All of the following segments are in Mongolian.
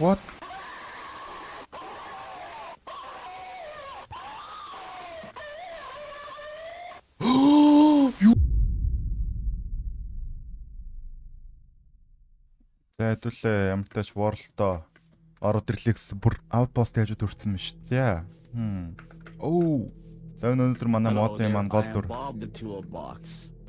What? За хэдүүлээ ямар тач World-то ороод ирлээ гэсэн бүр outpost яаж төрсэн юм шүү дээ. Oh. За өнөөдөр манай модын маань гол дүр.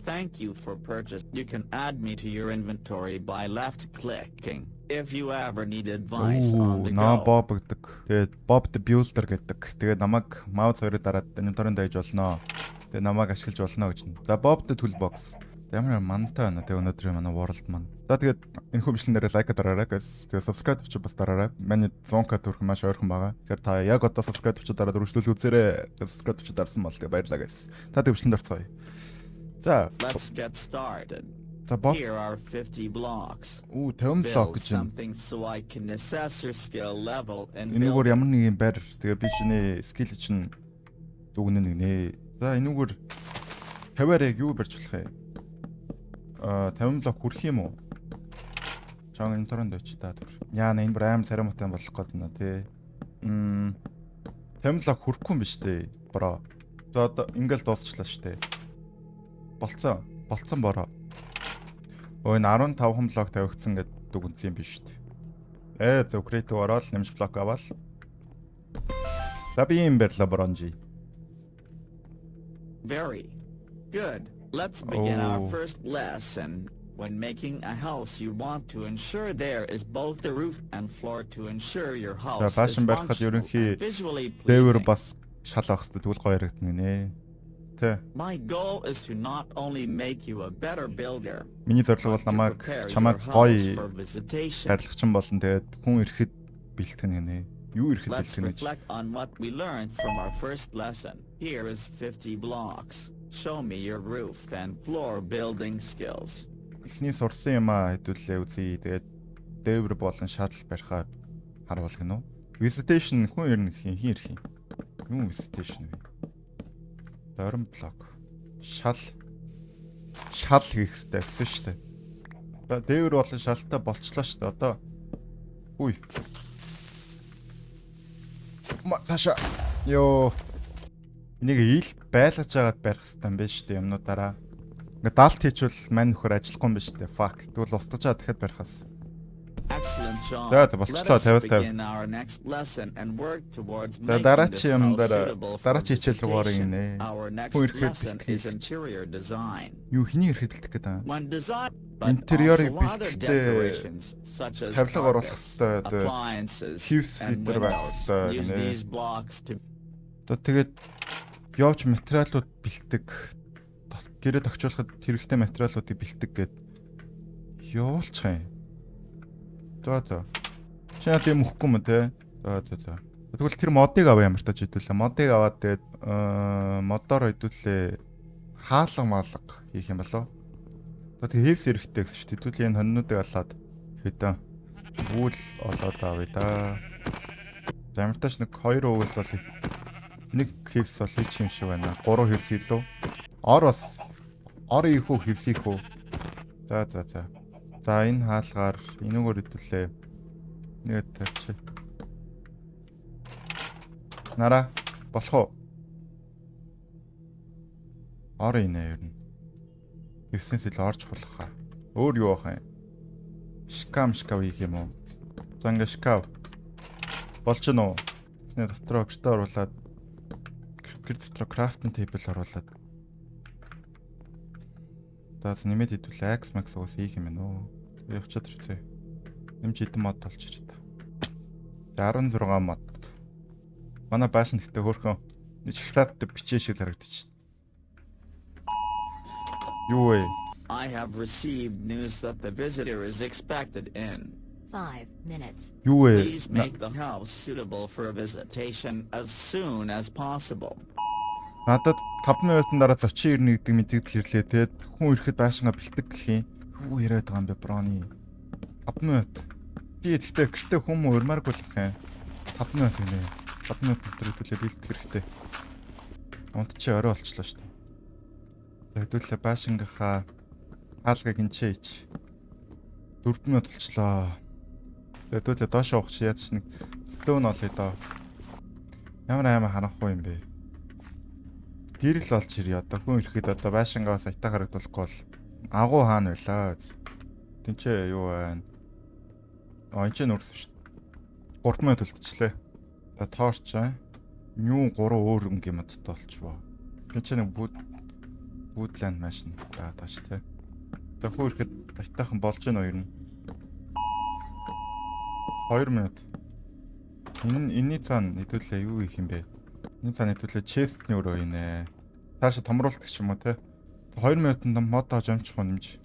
Thank you for purchase. You can add me to your inventory by left clicking. If you ever need advice on the go. Bob гэдэг. Тэгээд Bob the Builder гэдэг. Тэгээд намайг mouse хоёроо дараад инвентарийн дайж болно. Тэгээд намайг ашиглаж болно гэж. За Bob the Toolbox. Ямар мантай байна. Тэгээд өнөөдрийн манай World маань. За тэгээд энэ хөвчлэн дээр лайк дараарай guys. Тэгээд subscribe бичиж бас дараарай. Миний 100k төгрөг маш ойрхон байгаа. Тэгэхээр та яг одоо subscribe бичиж дараад үргэлжлүүл үзээрэй. Subscribe бичиж дарсан бол тэгээд баярлалаа guys. Та хөвчлэн дарцгаая. So let's get started. Here are 50 blocks. 50 блок гэж юм. Something so I can assess your skill level and энэгээр ямар нэгэн байр тэгээ би чиний скил чинь дүгнэ нэг нэ. За энэгээр 50-аар яг юу барьж болох юм? 50 блок хүрх юм уу? Чанга энэ торон дэвч та түр. Яа энэ бүр аим сарамтай болох гээд нэ тий. 50 блок хүрхгүй юм биш дээ. Бро. За одоо ингээл дуусчлаа штэ. Болцсон бороо. Энэ 15 блок тавигдсан гэд дүгнсэн юм биш үү? За creative ороод нэмж блок аваад. За би юм барьла бронжи. Very good. Let's begin our first lesson. When making a house, you want to ensure there is both the roof and floor to ensure your house is functional and visually pleasing. Бас шал авах хэрэгтэй тэгвэл гоё харагдана нэ. My goal is to not only make you a better builder. Миний зорилго бол намайг чамайг гоё барилгачин болон тэгээд хүн ирэхэд бэлтгэн гэнэ. Юу ирэхэд бэлтгэн гэж. Reflect on what we learned from our first lesson. Here is 50 blocks. Show me your roof and floor building skills. Эхний сурсан юм хэдүүлээ үзье. Тэгээд дээвэр болон шатл барихаа харуул гэнэ үү? Visitation хүн ирнэ хин ирэх юм. Юу visitation вэ? Дорн блок. Шал хийх хэрэгтэй гэсэн шүү дээ. Одоо дээвэр болон шалтай болчлоо шүү дээ. Одоо үгүй. Цаашаа. Йоо. Энийг ийлт байлгаж агаад барих хэрэгтэй юм байна шүү дээ юмнуудаараа. Ингээ даалт хийчвэл мань нөхөр ажиллахгүй юм байна шүү дээ. Fuck. Тэгвэл устгачаа дахиад барихаас. Excellent job. За болчлоо 50-50. Дараач юм дараач хичээл руугаар гинэ. Хүн ирэхэд бэлтгэх. Юу хэний ирэхэд бэлтгэх гэдэг юм? Интерьерийг бэлтгэхдээ тавилга оруулах хэрэгтэй. Хивс фитер байх хэрэгтэй гинэ. Тэгээд явж материалууд бэлтэг. Гэрээ тогтчуулахад хэрэгтэй материалуудыг бэлтэг гэд явуулчих юм. За. Чи над юм өгөхгүй юм те. За. Тэгвэл тэр модыг аваа ямар тач хэдүүлээ. Модыг аваад тэгээд модоор хэдүүлээ хаалга маалга хийх юм болоо. Тэгээд хевс эрэхтэй гэсэн чинь хэдүүлээ энэ хоньнуудыг алаад хэдэн үйл олоод авъя да. Ямар тач нэг 2 үйл бол нэг хевс бол хийчих юм шиг байна. 3 хевс илүү. Ор ийхүү хевс ийхүү. За. За энэ хаалгаар энүүгээр хэдүүлээ. Нэг тавьчих. Нара болох уу? Ор инэ ер нь. Хевсэнс илүү орж болох хаа. Өөр юу байх юм? Шкам хийх юм уу? За ингээ шкав. Болж гэнэ үү? Тэний дотроо өгчтөө оруулаад гэр дотроо crafting table оруулаад. За нэмээд хэдүүлээ X Max уус хийх юм байна уу? Явчаад ирцээ. Нэмж хэдэн мод толж ирээ та. 16 мод. Манай баашин гэхдээ хөөрхөн шоколадтай бичээ шиг харагдчих. Юу вэ? I have received news that the visitor is expected in 5 minutes. Юу вэ? Please make the house suitable for a visitation as soon as possible. Надад 5 минутын дараа зочин ирнэ гэдэг мэдээлэл ирлээ те. Хүн ирэхэд байшингаа бэлтэг гэх юм. Юу яриад байгаа юм бэ броны? 5 минут. Би тэгтээ гэртээ хүмүүс урмааргүй болох юм. 5 минут гинэ. 5 минут өдрөдөлөө бэлтэх хэрэгтэй. Унт чи орой болчлоо шүү дээ. Хэдүүлээ байшингийнхаа хаалгыг энчээч. 4 минут болчлоо. Хэдүүлээ доош явах чи яаж ч нэг стone олъё доо. Ямар аймаа харахгүй юм бэ? Гэрэл олж ирье одоо хүн ирэхэд одоо байшингаас аятаа харагдуулахгүй бол агуу хаана байлаа. Тинчээ юу байна? Энд ч нүрсэн шүү дээ. 3 минут үлдчихлээ. За тоорч аа. Нүү 3 өөр өнгийн модтой болчихвоо. Тинчээ нэг Woodland машин тааш тэ. За хүү ирэхэд аятаахан болж гэнэ хоёр нь. 2 минут. Энэний цаана хэдүүлээ юу их юм бэ? Энэ цаана хэдүүлээ chest-ний өрөө инэ. Таашаа томруулдаг ч юм уу те. 2 минутанд мод авч амжих үнэмж.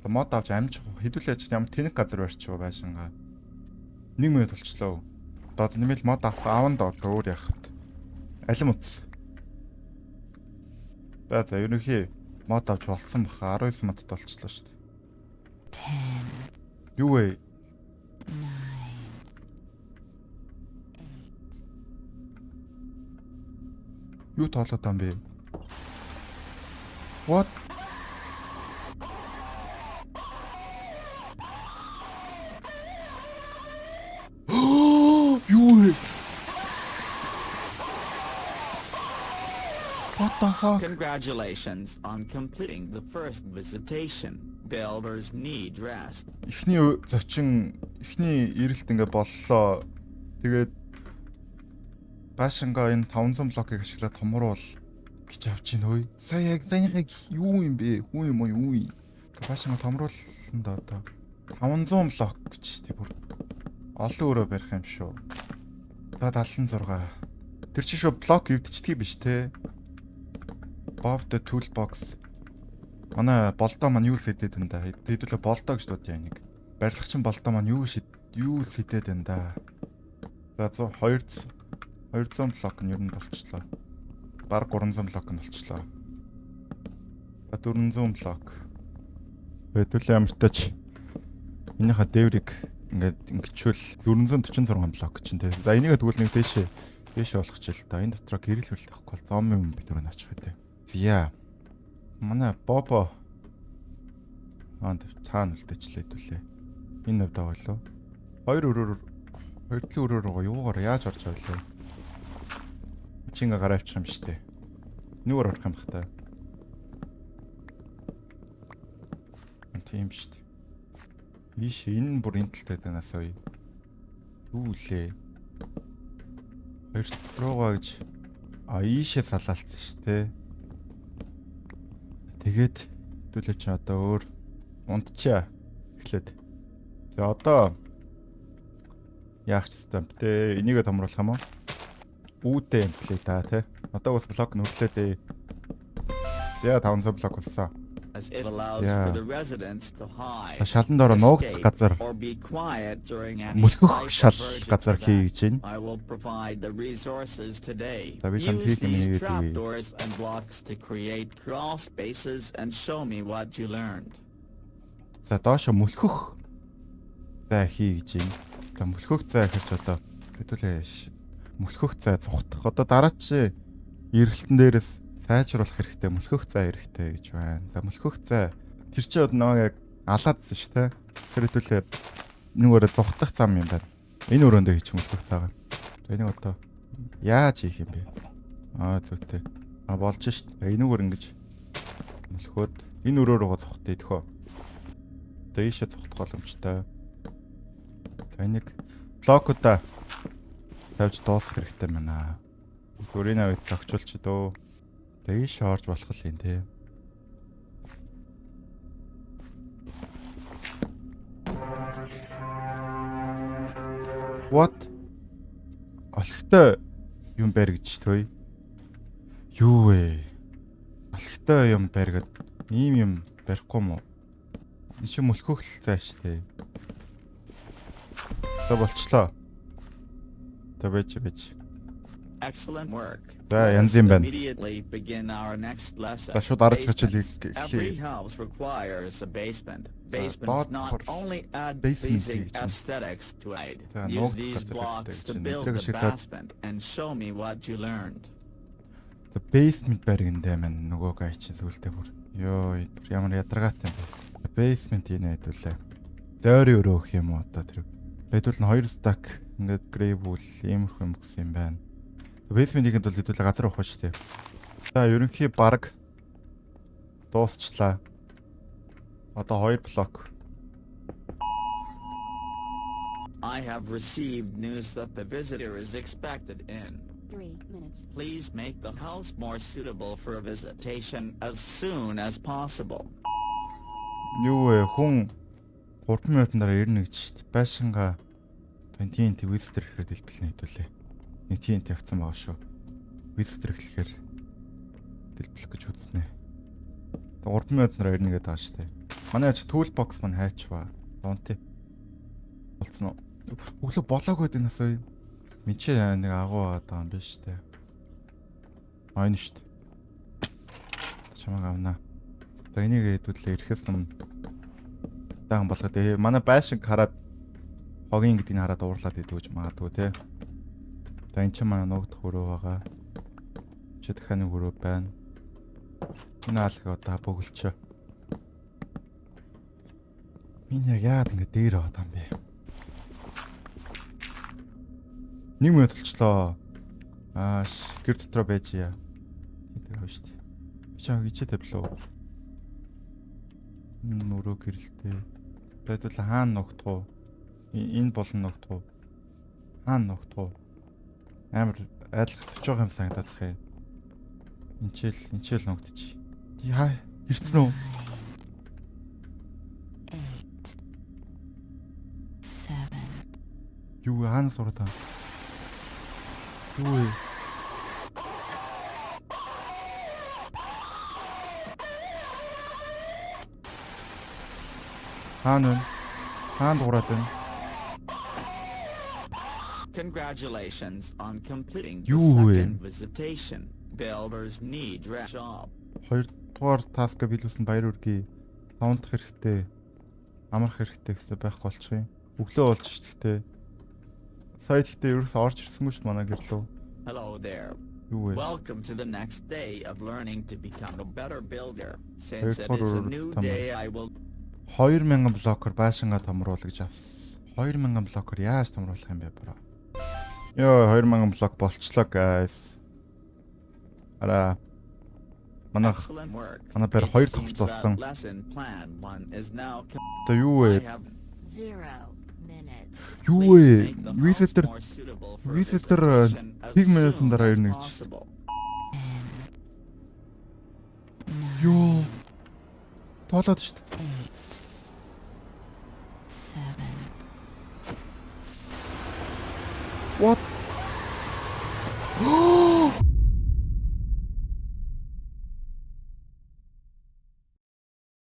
Мод авч амжих хэдүүлээ ч ямар тэнэг газар барьчих байшингаа. 1 минут болчлоо. Одоо нэмэл мод аван доо өөр яах вэ? Алим утас. За ерөнхий мод авч болсон баха 19 модтой болчлоо шүү дээ. 10 Юу вэ? 9 Юу тоолоод байгаа юм бэ? What? Юу вэ? What the fuck? Congratulations on completing the first visitation. Builders need rest. Эхний зочин эхний ирэлт ингээ боллоо. Тэгээд баашингаа энэ 500 блокийг ашиглаад томруул гэж авч ийн хөөе. Сая яг заняхыг юу юм бэ? Хүн юм уу юу юм? Баашингаа томруулсан да одоо 500 блок гэж тий бүр олон өрөө барих юм шүү. За 76. Тэр чинь шүү блок эвдчихдэг биш те. Bob the toolbox. Манай болдоо маань юу сэдэд энэ да. Хэдүүлээ болдоо гэж дуудъя нэг. Барилгачин болдоо маань юу сэдэд энэ да. За 200 блок нь ер нь болчихлоо. Бараг 300 блок нь болчихлоо. За 400 блок. Хэдүүлээ ямартаач энийхээ дээврийг ингээд ингэчүүл 446 блок чинь те. За энийгээ тэгвэл нэг дээшээ болгочих л та. Энэ дотроо гэрэл хөрөл авахгүй бол зомби юм бид өөрөө наачих үү. Зя. Манай Бобо аанд цаана үлдээчлээ хэдүүлээ. Энэ хувьд аваалаа. 2 төлөв өрөөр юугаар яаж орж авлаа? Чинга гараа авчих юм штэ. Нүгээр орох юм бах та. Тийм штэ. Иш энэ бүр энэ талтай танаас ой. Юу лээ? Хоёр руугаа гэж ийшээ салаалцсан штэ. Тэгээд хэдүүлээ чи одоо өөр унтчаа эхлээд. За одоо яах ч юм бэ? Энийгээ томруулах юм уу? Үүдээ юмслээ та тий. Одоо бас блок нүрлээ дээ. За 500 блок болсон. Шалан дороо нуугдах газар мөлхөх шал газар хий гэж байна. За би чамд хийх юм нэг За доошо мөлхөх зай хий гэж байна. За мөлхөх зай хэрч одоо хэдүүлээ мөлхөх зай цухтах. Одоо дараач эргэлтэн дээрээс сайжруулах хэрэгтэй, мөлхөх зай хэрэгтэй гэж байна. За мөлхөх зай тэр чинь одоо яг алаадсан шүү те. Тэр хэдүүлээ нүгээрээ цухтах зам юм байна. Энэ өрөөндөө хийчих мөлхөх цаагаа. Энийг одоо яаж хийх юм бэ? Зүйтэй. Болж шít. Энүүгээр ингэж мөлхөөд энэ өрөө рүү цухтъя тэхөө. Одоо ийшээ цухтах боломжтой. За энийг блокуудаа тавьж дуусгах хэрэгтэй байна. Төрийн авид тогтчулч дөө. Дэш орж болох юм тий. What? Олхтой юм баригдчих төй. Юу вэ? Олхтой юм баригд ийм юм барихгүй мó? Энэ ч мөлхөх л цаа штэ. За болчлоо. За байж. Excellent work. За янз юм байна. За шууд арж хачилыг Every house requires a basement. Basements not only add pleasing aesthetics to it. Use these blocks to build the basement and show me what you learned. The basement баригдаа маань нөгөө гай чинь сүултээ бүр. Йоо ямар ядаргаатай юм бэ. Basement энэ хэдүүлээ. Зөөр өрөөх юм уу одоо тэр. Хэдүүл нь 2 stack ингээд grave wool иймэрхүү юм гэсэн юм байна. Basement-ийн бол хэдүүл газар авах шүү дээ. За ерөнхий баг дуусчлаа. Одоо 2 блок. I have received news that the visitor is expected in 3 minutes. Please make the house more suitable for a visitation as soon as possible. Юу вэ? Хүн 3 минутын дараа ирнэ гэж шүү дээ. Байшингаа TNT visitor гэхээр дэлбэлнэ хэдүүлээ. Нэг TNT авцсан байгаа шүү. Visitor гэхлээр дэлбэлэх гэж үзнэ. 3 минутын дараа ирнэ гэдэг байгаа шүү дээ. Манай toolbox маань хайчваа. Донти. Болцсон уу? Өглөө болоогүй дээ насаа. Мен чи нэг агуу байгаа юм биш үү? Айна шүү дээ. Чамаг авнаа. За энийг хэдүүлээ ирэхээс өмнө даан болгоод манай байшинг хараад хогийн гэдгийг хараад уурлаад идвэж магадгүй те. За эн чинь манай нуугдах өрөө байгаа. Чи дахиад нэг өрөө байна. Энэ алг одоо бөглөчөө. Миний яг яагаад ингэ дээр байгаа юм бэ? 1 минут болчлоо. Гэр дотроо байж яа. Тэр хөө штий. Би чам хичээ тавлаа. Нүрөө гэрэлтэй. Тэгвэл хаана ногдох уу? Энэ болон ногдох уу? Хаана ногдох уу? Амар айдлах тавьж байгаа юм санагдаад бахээ. Энчэл ногдчих. Яа, ирсэн үү? 7 Юу хаана сураад байгаа? Юу вэ? Хаана дураад байна? Congratulations on completing the Юу вэ? second visitation. Builders need job. 2 дугаар таска биелүүлсэн баяр үргээ. 5 дахь хэрэгтэй. Амрах хэрэгтэй гэсэн байхгүй болчих юм. Өглөө болж ш гэхдээ. Сайд гэхдээ ерөөс орж ирсэнгүй ш манай гэрлөө. Hello there. Юу вэ? Welcome to the next day of learning to become a better builder. Since it is a new day, I will 2000 блокер байшингаа томруулах гэж авсан. 2000 блокер яаж томруулах юм бэ браа? Йоо 2000 блок болчлоо guys. Ара манай бэр 2 давхарт болсон. Одоо юу вэ? 0 minutes. Юу вэ? Visitor 1 минутын дараа ирнэ гэж. Юу? Тоолоод шүү дээ. 7 What?